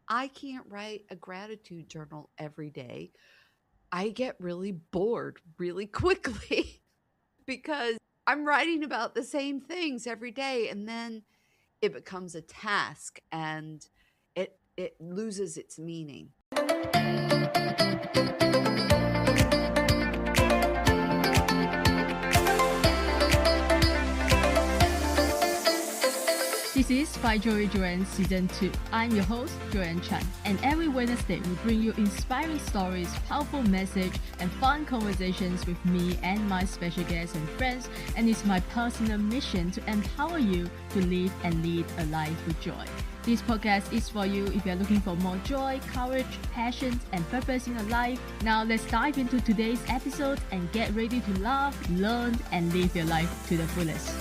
I can't write a gratitude journal every day. I get really bored really quickly because I'm writing about the same things every day, and then it becomes a task and it loses its meaning. This is By Joy Joyan Season 2. I'm your host, Joyan Chan, and every Wednesday we bring you inspiring stories, powerful message, and fun conversations with me and my special guests and friends, and it's my personal mission to empower you to live and lead a life with joy. This podcast is for you if you're looking for more joy, courage, passion, and purpose in your life. Now let's dive into today's episode and get ready to laugh, learn, and live your life to the fullest.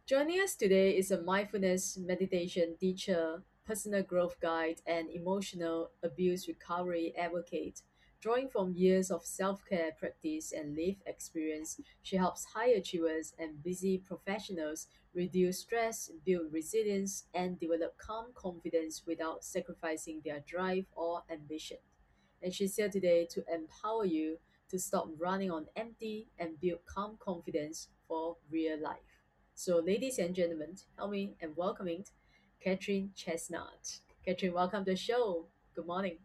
Joining us today is a mindfulness meditation teacher, personal growth guide, and emotional abuse recovery advocate. Drawing from years of self care practice and lived experience, she helps high achievers and busy professionals reduce stress, build resilience, and develop calm confidence without sacrificing their drive or ambition. And she's here today to empower you to stop running on empty and build calm confidence for real life. So, ladies and gentlemen, help me in welcoming Katharine Chestnut. Katharine, welcome to the show. Good morning.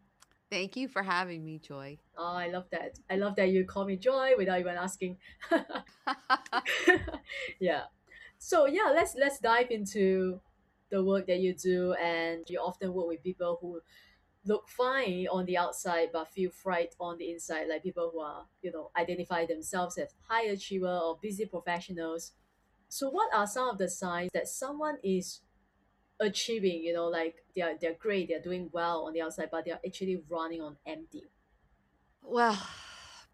Thank you for having me, Joy. Oh, I love that. I love that you call me Joy without even asking. Yeah. So yeah, let's dive into the work that you do, and you often work with people who look fine on the outside but feel fright on the inside, like people who are, identify themselves as high achiever or busy professionals. So what are some of the signs that someone is achieving, like they're great, they're doing well on the outside, but they're actually running on empty? Well,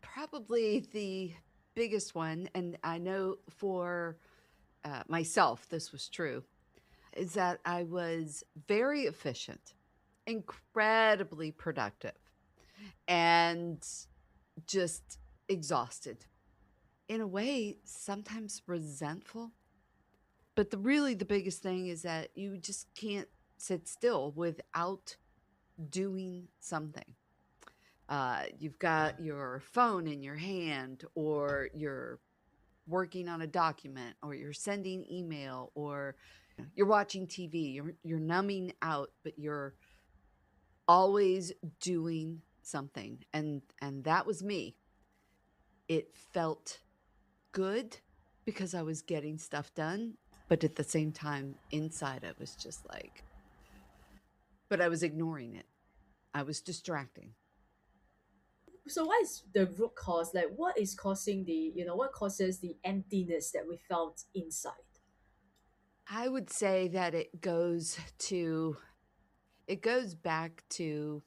probably the biggest one, and I know for myself this was true, is that I was very efficient, incredibly productive, and just exhausted. In a way, sometimes resentful. But the biggest thing is that you just can't sit still without doing something. You've got your phone in your hand, or you're working on a document, or you're sending email, or you're watching TV. You're numbing out, but you're always doing something. And that was me. It felt good because I was getting stuff done, but at the same time inside I was just like, but I was ignoring it. I was distracting. So what is the root cause? Like what is causing what causes the emptiness that we felt inside? I would say that it goes back to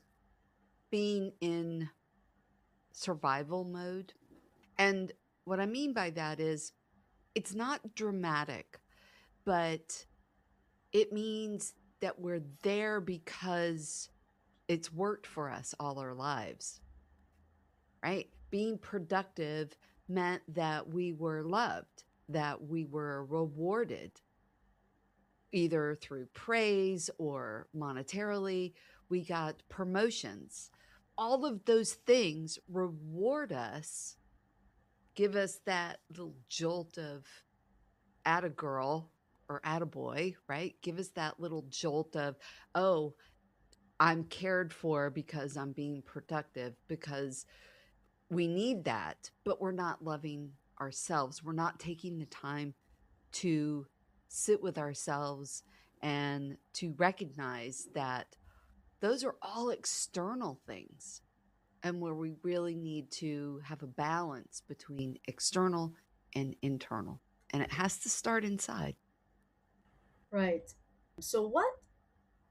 being in survival mode. And what I mean by that is it's not dramatic, but it means that we're there because it's worked for us all our lives, right? Being productive meant that we were loved, that we were rewarded either through praise or monetarily. We got promotions. All of those things reward us, give us that little jolt of at a girl or at a boy, right? Give us that little jolt of, oh, I'm cared for because I'm being productive, because we need that, but we're not loving ourselves. We're not taking the time to sit with ourselves and to recognize that those are all external things, and where we really need to have a balance between external and internal. And it has to start inside. Right. So what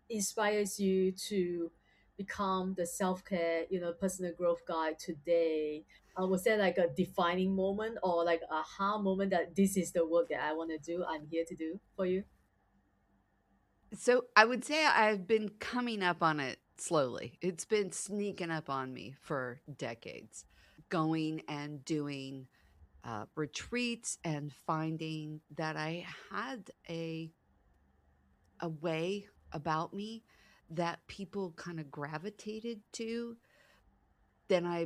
inspires you to become the self-care, personal growth guide today? Was there like a defining moment or like a aha moment that this is the work that I want to do, I'm here to do for you? So I would say I've been coming up on it slowly. It's been sneaking up on me for decades, going and doing retreats and finding that I had a a way about me that people kind of gravitated to. Then I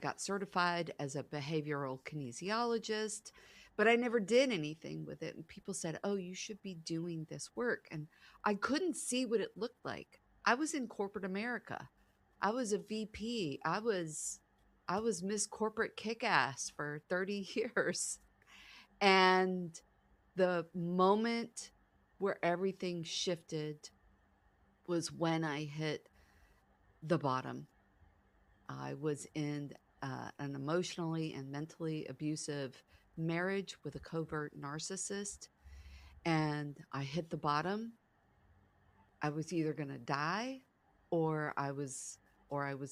got certified as a behavioral kinesiologist, but I never did anything with it. And people said, "Oh, you should be doing this work." And I couldn't see what it looked like. I was in corporate America. I was a VP. I was Miss Corporate Kick-Ass for 30 years. And the moment where everything shifted was when I hit the bottom. I was in an emotionally and mentally abusive marriage with a covert narcissist, and I hit the bottom. I was either going to die, or I was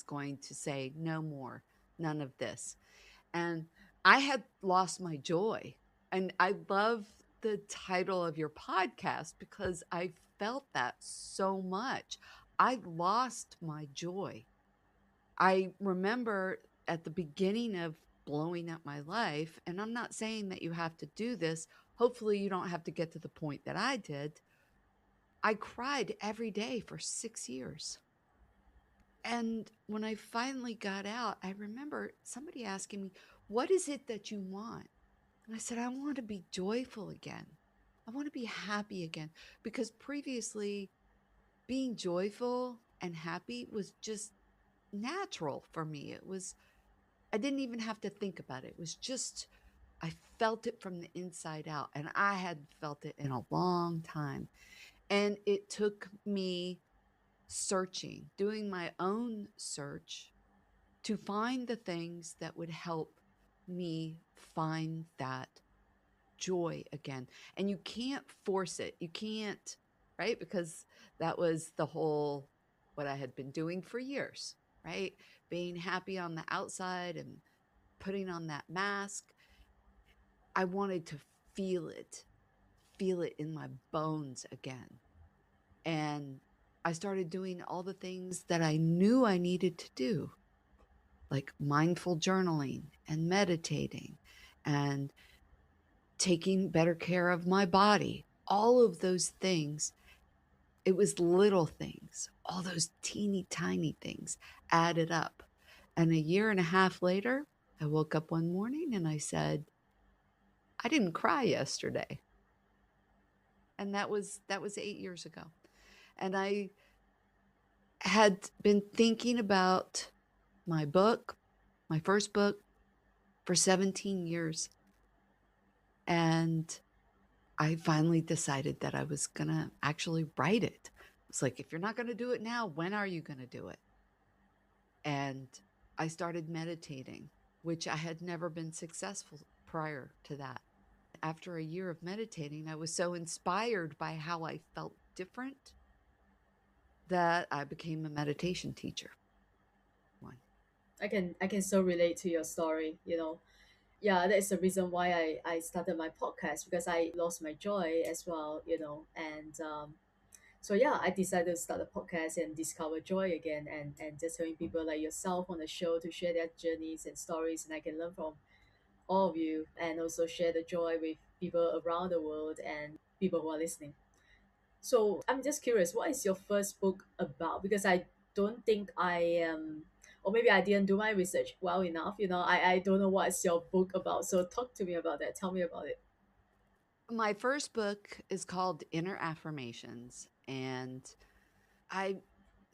going to say no more, none of this. And I had lost my joy. And I love the title of your podcast because I felt that so much. I lost my joy. I remember at the beginning of blowing up my life, and I'm not saying that you have to do this. Hopefully, you don't have to get to the point that I did. I cried every day for 6 years. And when I finally got out, I remember somebody asking me, "What is it that you want?" And I said, "I want to be joyful again. I want to be happy again." Because previously, being joyful and happy was just natural for me. I didn't even have to think about it. It was just, I felt it from the inside out, and I hadn't felt it in a long time. And it took me searching, doing my own search to find the things that would help me find that joy again. And you can't force it. You can't, right? Because that was the whole, what I had been doing for years, right? Being happy on the outside and putting on that mask. I wanted to feel it in my bones again. And I started doing all the things that I knew I needed to do, like mindful journaling and meditating and taking better care of my body. All of those things, it was little things, all those teeny tiny things added up. And a year and a half later, I woke up one morning and I said, "I didn't cry yesterday." And that was 8 years ago. And I had been thinking about my book, my first book, for 17 years. And I finally decided that I was going to actually write it. It's like, if you're not going to do it now, when are you going to do it? And I started meditating, which I had never been successful prior to that. After a year of meditating, I was so inspired by how I felt different that I became a meditation teacher. One. I can so relate to your story, you know. Yeah, that's the reason why I started my podcast, because I lost my joy as well, you know. And so yeah, I decided to start a podcast and discover joy again, and just having people like yourself on the show to share their journeys and stories, and I can learn from all of you, and also share the joy with people around the world and people who are listening. So I'm just curious, what is your first book about? Because I don't think I am, or maybe I didn't do my research well enough. You know, I don't know what's your book about. So talk to me about that. Tell me about it. My first book is called Inner Affirmations, and I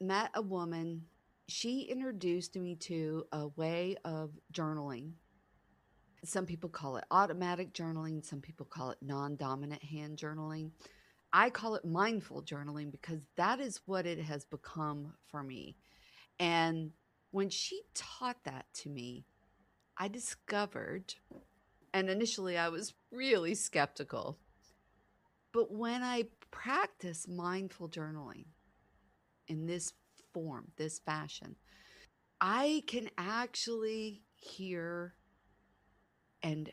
met a woman. She introduced me to a way of journaling. Some people call it automatic journaling, some people call it non dominant hand journaling. I call it mindful journaling because that is what it has become for me. And when she taught that to me, I discovered, and initially I was really skeptical, but when I practice mindful journaling in this form, this fashion, I can actually hear and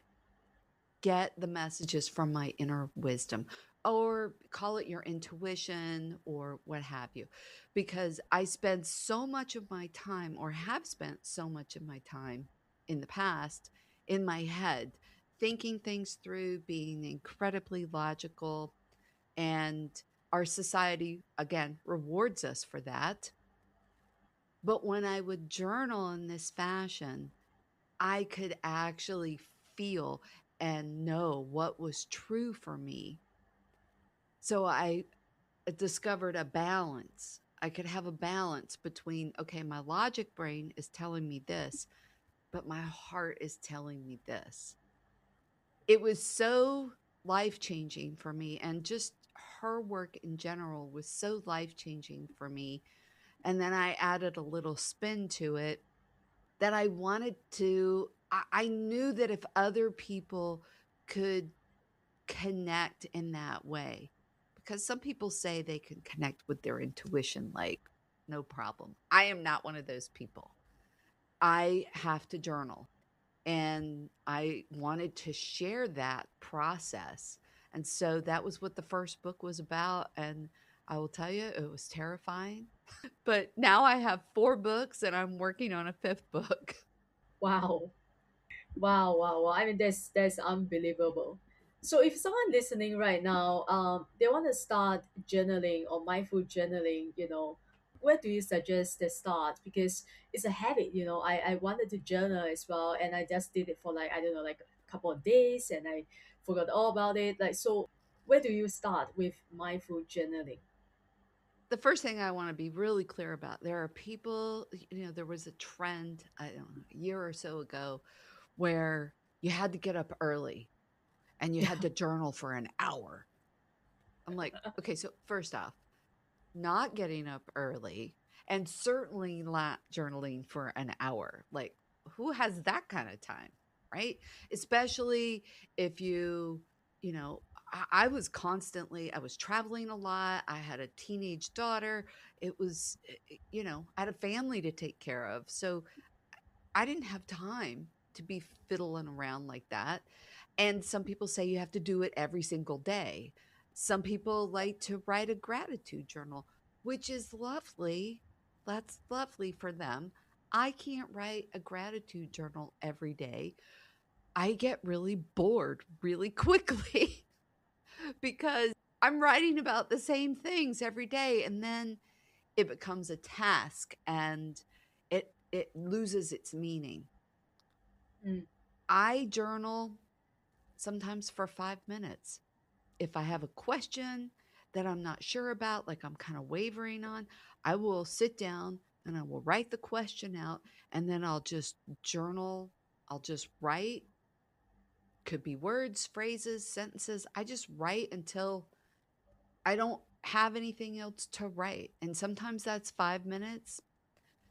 get the messages from my inner wisdom, or call it your intuition or what have you, because I spend so much of my time, or have spent so much of my time in the past, in my head, thinking things through, being incredibly logical. And Our society, again, rewards us for that. But when I would journal in this fashion, I could actually feel and know what was true for me. So I discovered a balance. I could have a balance between, okay, my logic brain is telling me this, but my heart is telling me this. It was so life changing for me. And just her work in general was so life changing for me. And then I added a little spin to it that I wanted to, I knew that if other people could connect in that way, because some people say they can connect with their intuition, like, no problem. I am not one of those people. I have to journal. And I wanted to share that process. And so that was what the first book was about. And I will tell you, it was terrifying. But now I have 4 books and I'm working on a 5th book. Wow. Wow, wow, wow. I mean, that's unbelievable. So if someone listening right now, they want to start journaling or mindful journaling, where do you suggest they start? Because it's a habit, I wanted to journal as well, and I just did it for like, I don't know, like a couple of days, and I forgot all about it. Like, so where do you start with mindful journaling? The first thing I want to be really clear about, there are people, there was a trend, I don't know, a year or so ago where you had to get up early and you had to journal for an hour. I'm like, okay, so first off, not getting up early and certainly not journaling for an hour. Like, who has that kind of time, right? Especially if you know, I was constantly, I was traveling a lot. I had a teenage daughter. It was, I had a family to take care of. So I didn't have time to be fiddling around like that. And some people say you have to do it every single day. Some people like to write a gratitude journal, which is lovely. That's lovely for them. I can't write a gratitude journal every day. I get really bored really quickly because I'm writing about the same things every day, and then it becomes a task and it loses its meaning. Mm. I journal sometimes for 5 minutes. If I have a question that I'm not sure about, like I'm kind of wavering on, I will sit down and I will write the question out and then I'll just journal. I'll just write, could be words, phrases, sentences. I just write until I don't have anything else to write. And sometimes that's 5 minutes,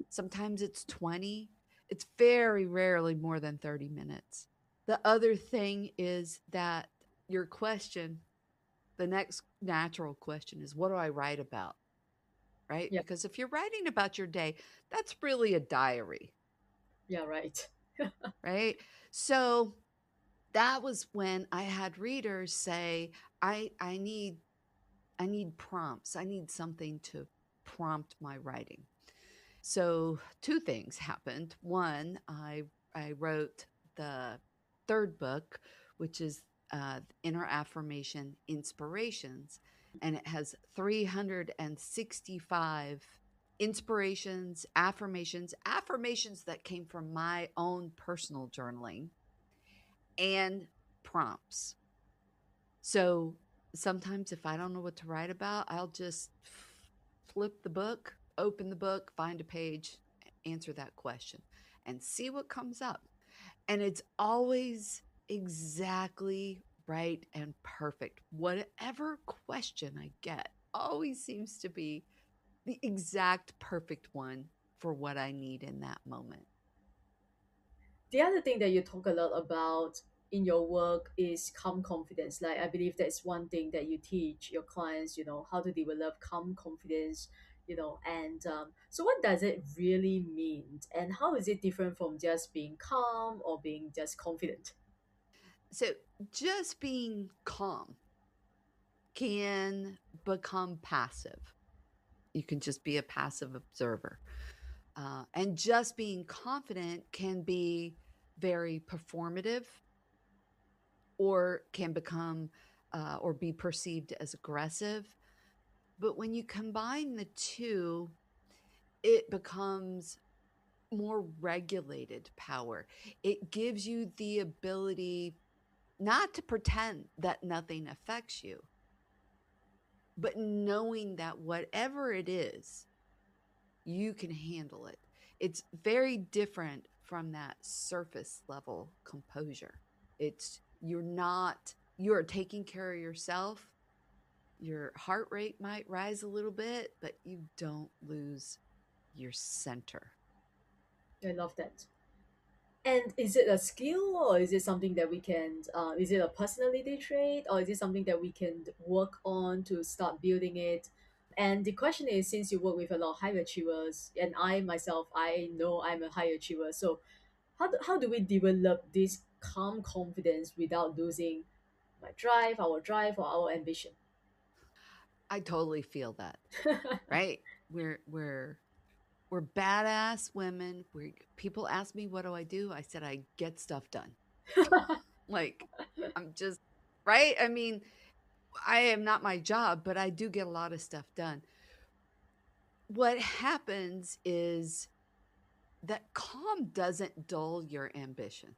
sometimes it's 20. It's very rarely more than 30 minutes. The other thing is that your question, the next natural question is, what do I write about? Right? Yeah, Because if you're writing about your day, that's really a diary, yeah, right. right? So that was when I had readers say, I need prompts. I need something to prompt my writing. So 2 things happened. One, I wrote the 3rd book, which is Inner Affirmation Inspirations, and it has 365 inspirations, affirmations that came from my own personal journaling, and prompts. So sometimes if I don't know what to write about, I'll just flip the book, open the book, find a page, answer that question, and see what comes up. And it's always exactly right and perfect. Whatever question I get always seems to be the exact perfect one for what I need in that moment. The other thing that you talk a lot about in your work is calm confidence. Like, I believe that's one thing that you teach your clients, how to develop calm confidence, and so what does it really mean, and how is it different from just being calm or being just confident? So just being calm can become passive. You can just be a passive observer. And just being confident can be very performative or can become or be perceived as aggressive. But when you combine the two, it becomes more regulated power. It gives you the ability not to pretend that nothing affects you, but knowing that whatever it is, you can handle it. It's very different from that surface level composure. It's you're taking care of yourself. Your heart rate might rise a little bit, but you don't lose your center. I love that. And is it a skill, or is it something that we can, is it a personality trait, or is it something that we can work on to start building it? And the question is, since you work with a lot of high achievers, and I myself, I know I'm a high achiever, so how do we develop this calm confidence without losing my drive, our drive, or our ambition? I totally feel that, right? We're badass women. People ask me what do I do? I said I get stuff done. Like I'm just right? I mean, I am not my job, but I do get a lot of stuff done. What happens is that calm doesn't dull your ambition.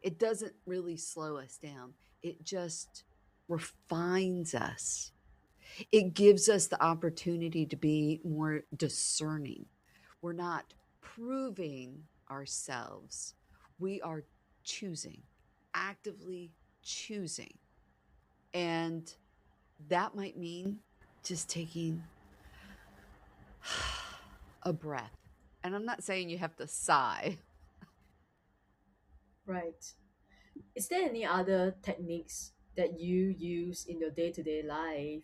It doesn't really slow us down. It just refines us. It gives us the opportunity to be more discerning. We're not proving ourselves. We are choosing, actively choosing. And that might mean just taking a breath. And I'm not saying you have to sigh. Right. Is there any other techniques that you use in your day-to-day life,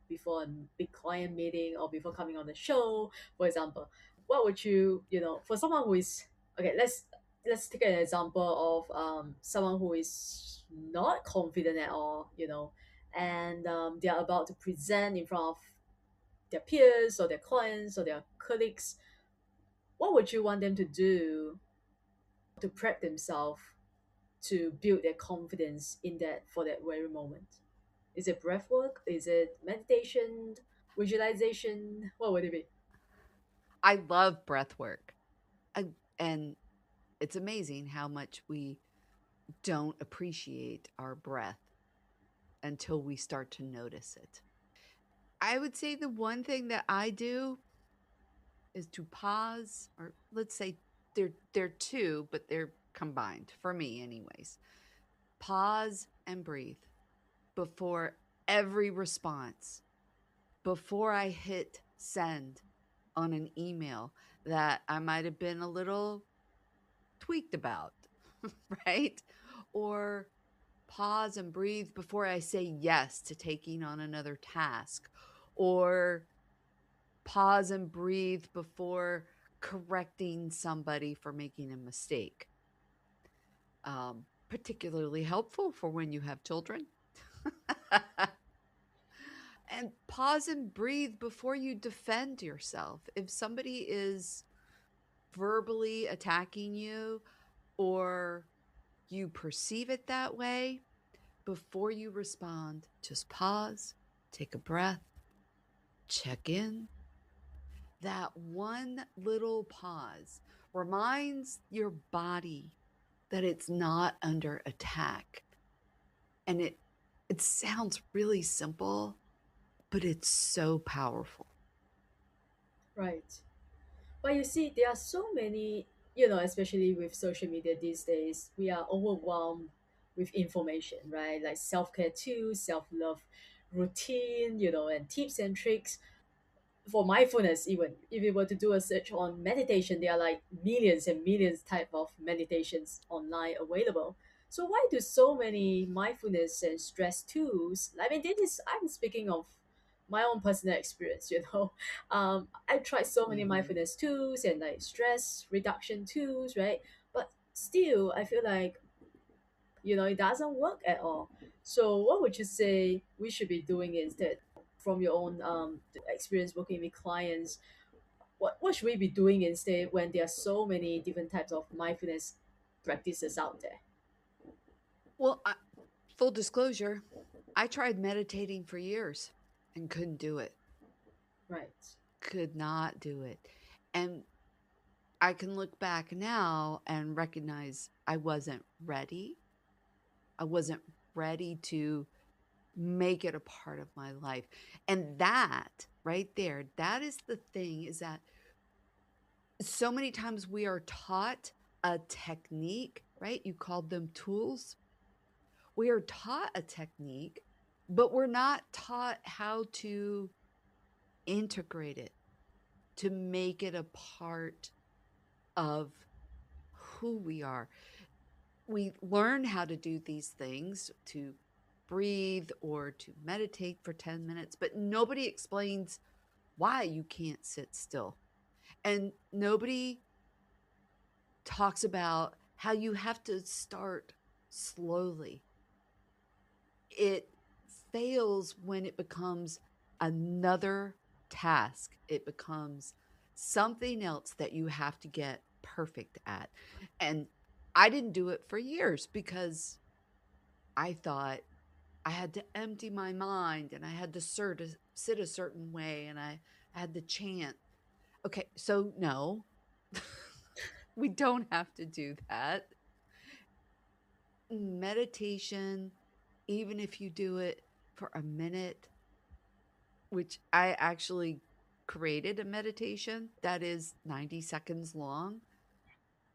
before a big client meeting or before coming on the show, for example? What would you, for someone who is, okay, let's take an example of someone who is not confident at all, and they are about to present in front of their peers or their clients or their colleagues. What would you want them to do to prep themselves to build their confidence in that for that very moment? Is it breath work? Is it meditation? Visualization? What would it be? I love breath work. And it's amazing how much we don't appreciate our breath until we start to notice it. I would say the one thing that I do is to pause, or let's say they're two, but they're combined for me anyways. Pause and breathe before every response, before I hit send on an email that I might have been a little tweaked about, right? Or pause and breathe before I say yes to taking on another task, or pause and breathe before correcting somebody for making a mistake. Particularly helpful for when you have children. And pause and breathe before you defend yourself. If somebody is verbally attacking you or you perceive it that way, before you respond, just pause, take a breath, check in. That one little pause reminds your body that it's not under attack. And it sounds really simple, but it's so powerful. Right. But you see, there are so many, especially with social media these days, we are overwhelmed with information, right? Like self care tools, self love routine, and tips and tricks. For mindfulness, even if you were to do a search on meditation, there are like millions and millions type of meditations online available. So why do so many mindfulness and stress tools, I mean, this is, I'm speaking of my own personal experience, I tried so many Mm-hmm. mindfulness tools and like stress reduction tools, right? But still I feel like, it doesn't work at all. So what would you say we should be doing instead, from your own experience working with clients? What should we be doing instead when there are so many different types of mindfulness practices out there? Well, full disclosure, I tried meditating for years and couldn't do it. Right. Could not do it. And I can look back now and recognize I wasn't ready. I wasn't ready to make it a part of my life. And that right there, that is the thing, is that so many times we are taught a technique, right? You called them tools. We are taught a technique, but we're not taught how to integrate it, to make it a part of who we are. We learn how to do these things, to breathe or to meditate for 10 minutes, but nobody explains why you can't sit still. And nobody talks about how you have to start slowly. It fails when it becomes another task. It becomes something else that you have to get perfect at. And I didn't do it for years because I thought I had to empty my mind and I had to sit a certain way and I had to chant. Okay, so no, we don't have to do that. Meditation, even if you do it for a minute, which I actually created a meditation that is 90 seconds long.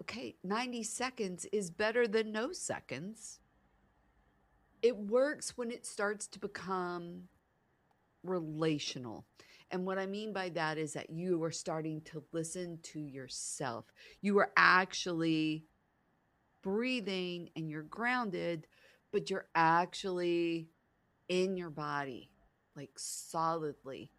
Okay, 90 seconds is better than no seconds. It works when it starts to become relational. And what I mean by that is that you are starting to listen to yourself. You are actually breathing and you're grounded, but you're actually in your body, like solidly.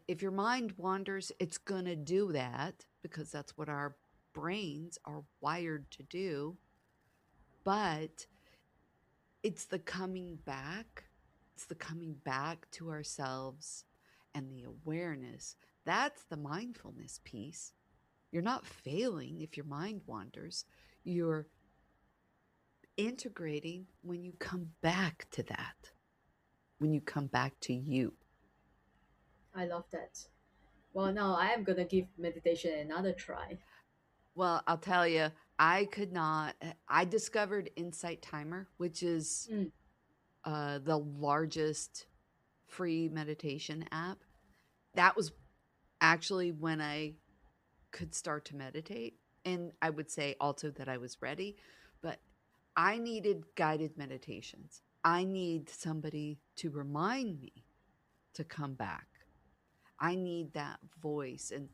If your mind wanders, it's going to do that because that's what our brains are wired to do. But it's the coming back. It's the coming back to ourselves and the awareness. That's the mindfulness piece. You're not failing if your mind wanders. You're integrating when you come back to that, when you come back to you. I love that. Well, now I am gonna give meditation another try. Well, I'll tell you, I could not. I discovered Insight Timer, which is Mm, the largest free meditation app. That was actually when I could start to meditate. And I would say also that I was ready, but I needed guided meditations. I need somebody to remind me to come back. I need that voice. And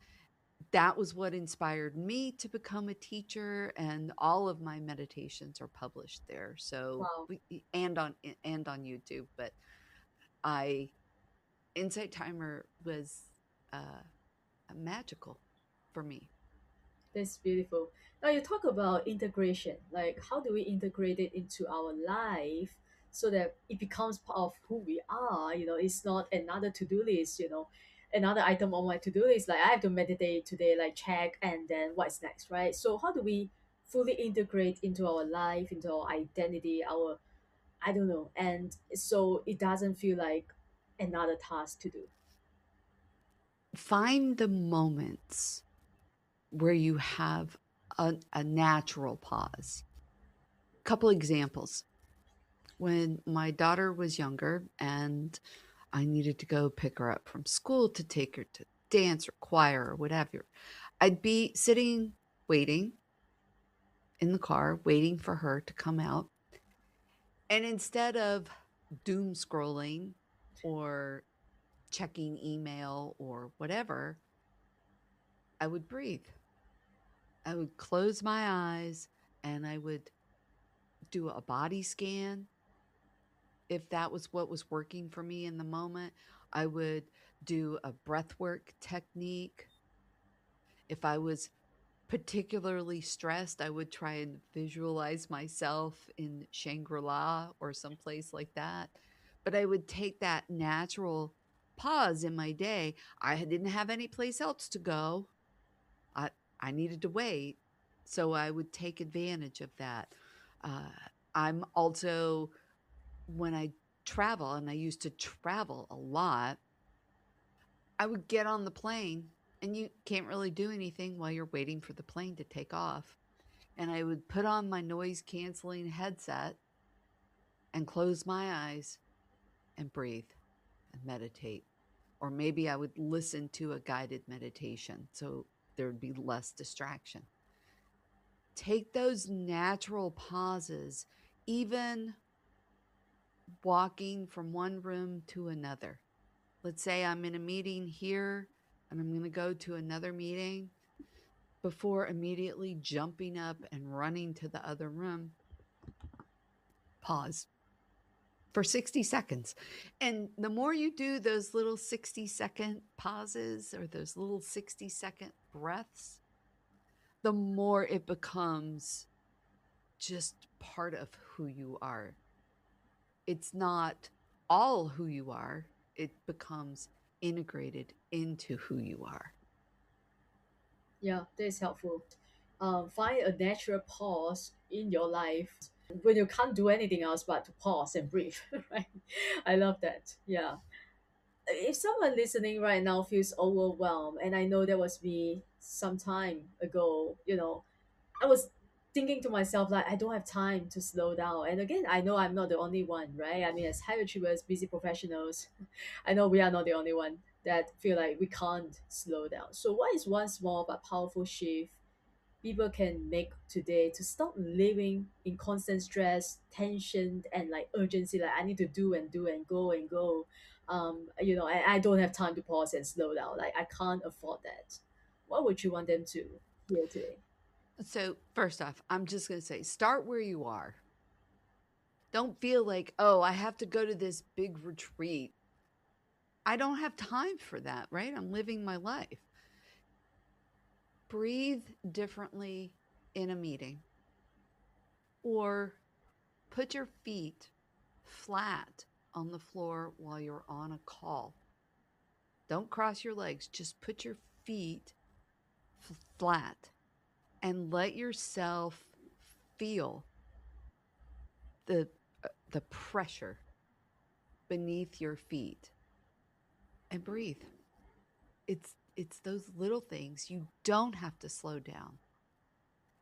that was what inspired me to become a teacher. And all of my meditations are published there. So, wow. and on YouTube. But I, Insight Timer was uh, magical for me. That's beautiful. Now you talk about integration, like how do we integrate it into our life so that it becomes part of who we are? It's not another to-do list, another item on my to-do list. Like I have to meditate today, like check, and then what's next, right? So how do we fully integrate into our life, into our identity, I don't know, and so it doesn't feel like another task to do. Find the moments where you have a natural pause. Couple examples. When my daughter was younger and I needed to go pick her up from school to take her to dance or choir or whatever, I'd be sitting waiting in the car, waiting for her to come out. And instead of doom scrolling or checking email or whatever, I would breathe. I would close my eyes and I would do a body scan. If that was what was working for me in the moment, I would do a breath work technique. If I was particularly stressed, I would try and visualize myself in Shangri La or someplace like that. But I would take that natural pause in my day. I didn't have any place else to go. I, I needed to wait. So I would take advantage of that. Uh, I'm also, when I travel, and I used to travel a lot, I would get on the plane, and you can't really do anything while you're waiting for the plane to take off. And I would put on my noise canceling headset and close my eyes and breathe and meditate. Or maybe I would listen to a guided meditation so there would be less distraction. Take those natural pauses, even walking from one room to another. Let's say I'm in a meeting here and I'm going to go to another meeting. Before immediately jumping up and running to the other room, pause for 60 seconds. And the more you do those little 60-second pauses or those little 60-second breaths, the more it becomes just part of who you are. It's not all who you are, it becomes integrated into who you are. Yeah, that is helpful. Find a natural pause in your life when you can't do anything else but to pause and breathe. Right? I love that. Yeah. If someone listening right now feels overwhelmed, and I know that was me some time ago, I was thinking to myself like I don't have time to slow down. And again, I know I'm not the only one, right? I mean, as high achievers, busy professionals, I know we are not the only one that feel like we can't slow down. So what is one small but powerful shift people can make today to stop living in constant stress, tension, and like urgency? Like I need to do and do and go and go. I don't have time to pause and slow down. Like I can't afford that. What would you want them to hear today? So, first off, I'm just going to say start where you are. Don't feel like, oh, I have to go to this big retreat. I don't have time for that, right? I'm living my life. Breathe differently in a meeting, or put your feet flat on the floor while you're on a call. Don't cross your legs, just put your feet flat and let yourself feel the the pressure beneath your feet and breathe. It's those little things. You don't have to slow down.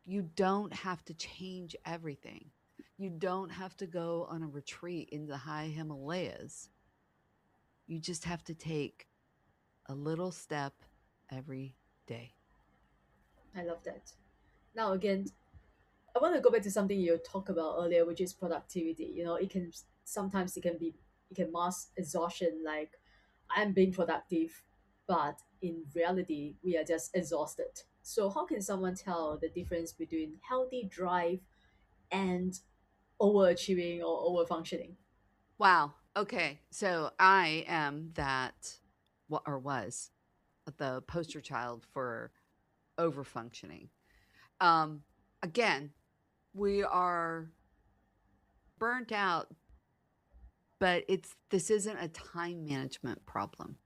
You don't have to change everything. You don't have to go on a retreat in the high Himalayas. You just have to take a little step every day. I love that. Now again, I want to go back to something you talked about earlier, which is productivity. It can sometimes it can mask exhaustion. Like I'm being productive, but in reality, we are just exhausted. So how can someone tell the difference between healthy drive and overachieving or overfunctioning? Wow. Okay. So I am that, or was the poster child for overfunctioning. Um, Again, we are burnt out, but this isn't a time management problem.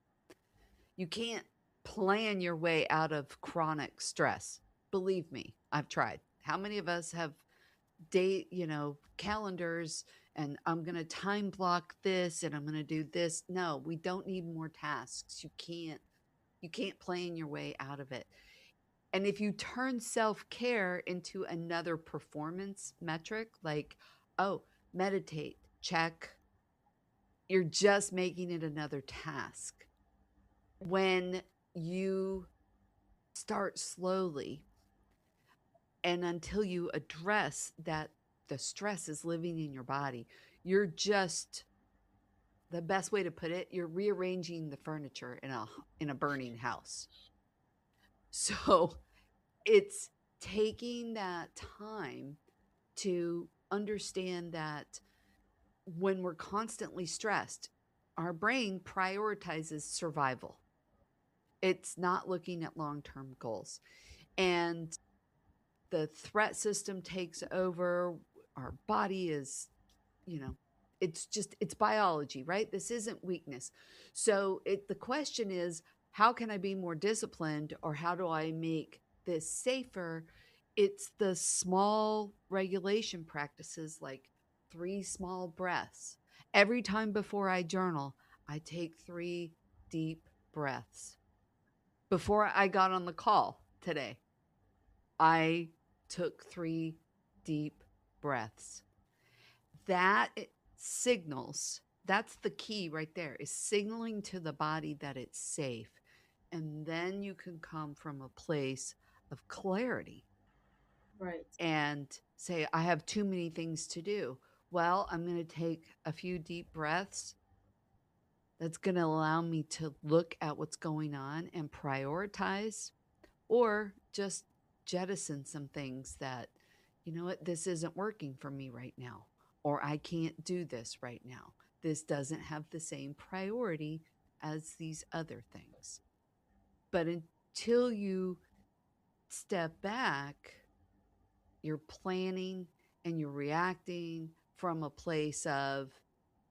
You can't plan your way out of chronic stress. Believe me, I've tried. How many of us have calendars, and I'm going to time block this and I'm going to do this? No, we don't need more tasks. You can't plan your way out of it. And if you turn self-care into another performance metric, like, oh, meditate, check, you're just making it another task. When you start slowly and until you address that the stress is living in your body, you're just, the best way to put it, you're rearranging the furniture in a burning house. So it's taking that time to understand that when we're constantly stressed, our brain prioritizes survival. It's not looking at long-term goals. And the threat system takes over. Our body is, you know, it's biology, right? This isn't weakness. So the question is, how can I be more disciplined, or how do I make this safer? It's the small regulation practices, like 3 small breaths. Every time before I journal, I take 3 deep breaths. Before I got on the call today, I took 3 deep breaths. That signals, that's the key right there, is signaling to the body that it's safe. And then you can come from a place of clarity Right. and say, I have too many things to do. Well, I'm going to take a few deep breaths. That's going to allow me to look at what's going on and prioritize, or just jettison some things that, you know what, this isn't working for me right now, or I can't do this right now. This doesn't have the same priority as these other things. But until you step back, you're planning and you're reacting from a place of,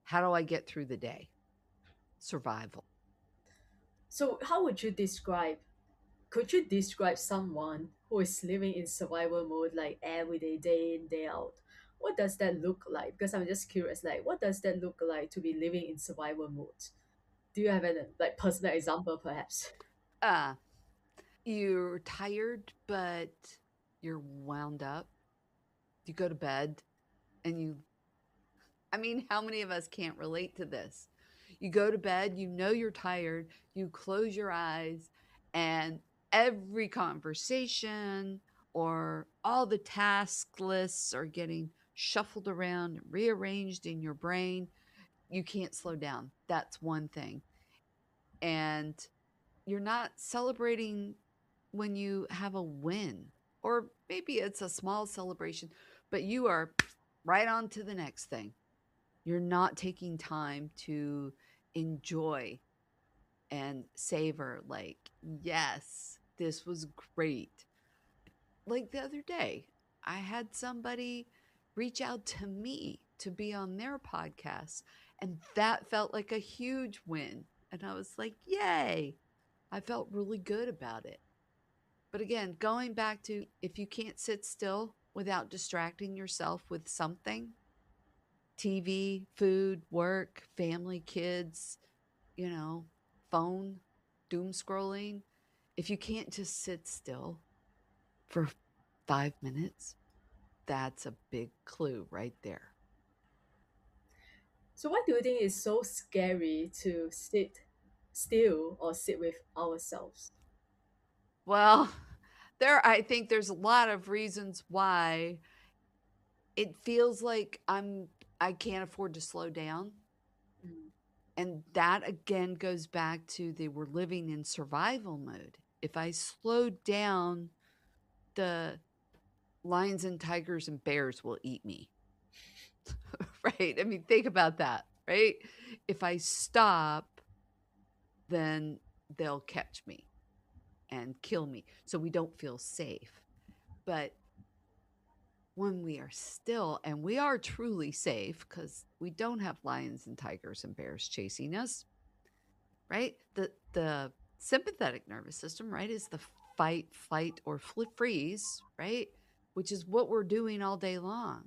how do I get through the day? Survival. So, how would you describe? Could you describe someone who is living in survival mode like every day, day in, day out? What does that look like? Because I'm just curious, like, what does that look like to be living in survival mode? Do you have an like personal example, perhaps? Uh, you're tired, but you're wound up. You go to bed and I mean, how many of us can't relate to this? You go to bed, you know you're tired, you close your eyes, and every conversation or all the task lists are getting shuffled around, rearranged in your brain. You can't slow down. That's one thing. And you're not celebrating when you have a win, or maybe it's a small celebration, but you are right on to the next thing. You're not taking time to enjoy and savor, like, yes, this was great. Like the other day, I had somebody reach out to me to be on their podcast, and that felt like a huge win. And I was like, yay. I felt really good about it. But again, going back to, if you can't sit still without distracting yourself with something, TV, food, work, family, kids, you know, phone, doom scrolling, if you can't just sit still for 5 minutes, that's a big clue right there. So, why do you think it's so scary to sit still or sit with ourselves? Well, I think there's a lot of reasons why it feels like I can't afford to slow down. Mm. And that again goes back to, they were living in survival mode. If I slowed down, the lions and tigers and bears will eat me. Right? I mean, think about that, right? If I stop, then they'll catch me and kill me. So we don't feel safe. But when we are still, and we are truly safe because we don't have lions and tigers and bears chasing us, right? The sympathetic nervous system, right, is the fight, flight, or freeze, right? Which is what we're doing all day long.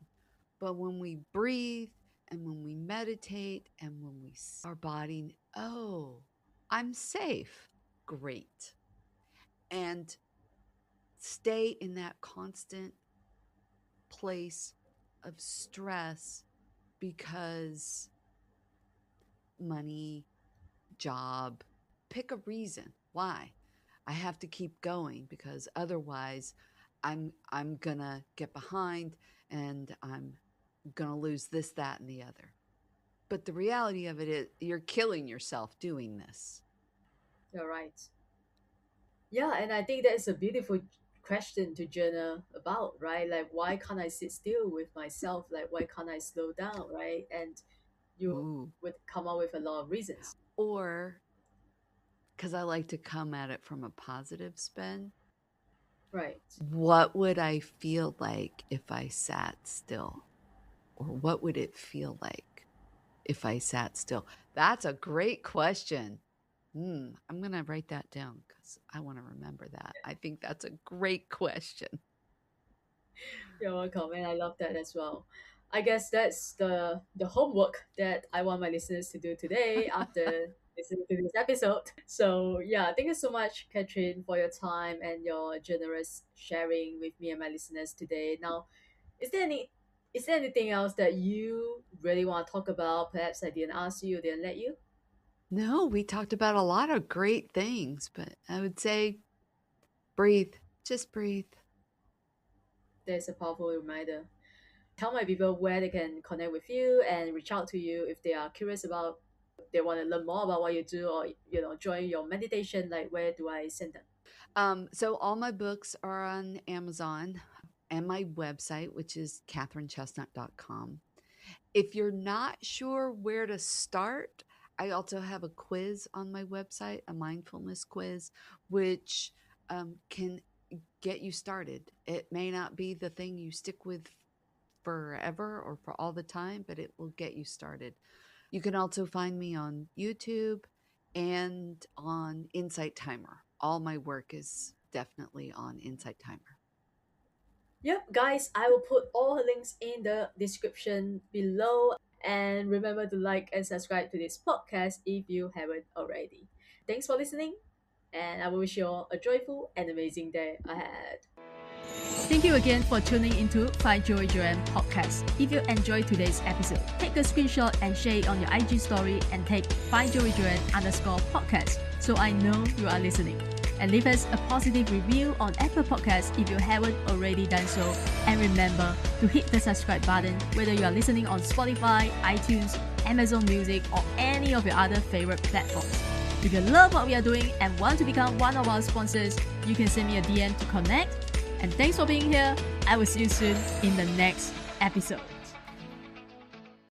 But when we breathe and when we meditate and when we our body, oh, I'm safe. Great. And stay in that constant place of stress, because money, job, pick a reason why I have to keep going, because otherwise I'm going to get behind and I'm going to lose this, that, and the other. But the reality of it is, you're killing yourself doing this. You're right. Yeah, and I think that's a beautiful question to journal about, right? Like, why can't I sit still with myself? Like, why can't I slow down, right? And you Ooh. would come up with a lot of reasons. Or, because I like to come at it from a positive spin, Right. what would I feel like if I sat still? Or what would it feel like if I sat still? That's a great question. I'm going to write that down because I want to remember that. I think that's a great question. You're welcome, and I love that as well. I guess that's the homework that I want my listeners to do today after listening to this episode. So yeah, thank you so much, Katherine, for your time and your generous sharing with me and my listeners today. Now, is there any is there anything else that you really want to talk about? Perhaps I didn't ask you, didn't let you. No, we talked about a lot of great things, but I would say breathe. Just breathe. There's a powerful reminder. Tell my people where they can connect with you and reach out to you if they are curious about, they want to learn more about what you do, or join your meditation. Like, where do I send them? So all my books are on Amazon and my website, which is katherinechestnut.com. If you're not sure where to start, I also have a quiz on my website, a mindfulness quiz, which can get you started. It may not be the thing you stick with forever or for all the time, but it will get you started. You can also find me on YouTube and on Insight Timer. All my work is definitely on Insight Timer. Yep, guys, I will put all the links in the description below. And remember to like and subscribe to this podcast if you haven't already. Thanks for listening, and I wish you all a joyful and amazing day ahead. Thank you again for tuning into Find Joy Joyan podcast. If you enjoyed today's episode, take a screenshot and share it on your IG story and tag Find Joy Joyan _podcast so I know you are listening. And leave us a positive review on Apple Podcasts if you haven't already done so. And remember to hit the subscribe button whether you are listening on Spotify, iTunes, Amazon Music, or any of your other favorite platforms. If you love what we are doing and want to become one of our sponsors, you can send me a DM to connect. And thanks for being here. I will see you soon in the next episode.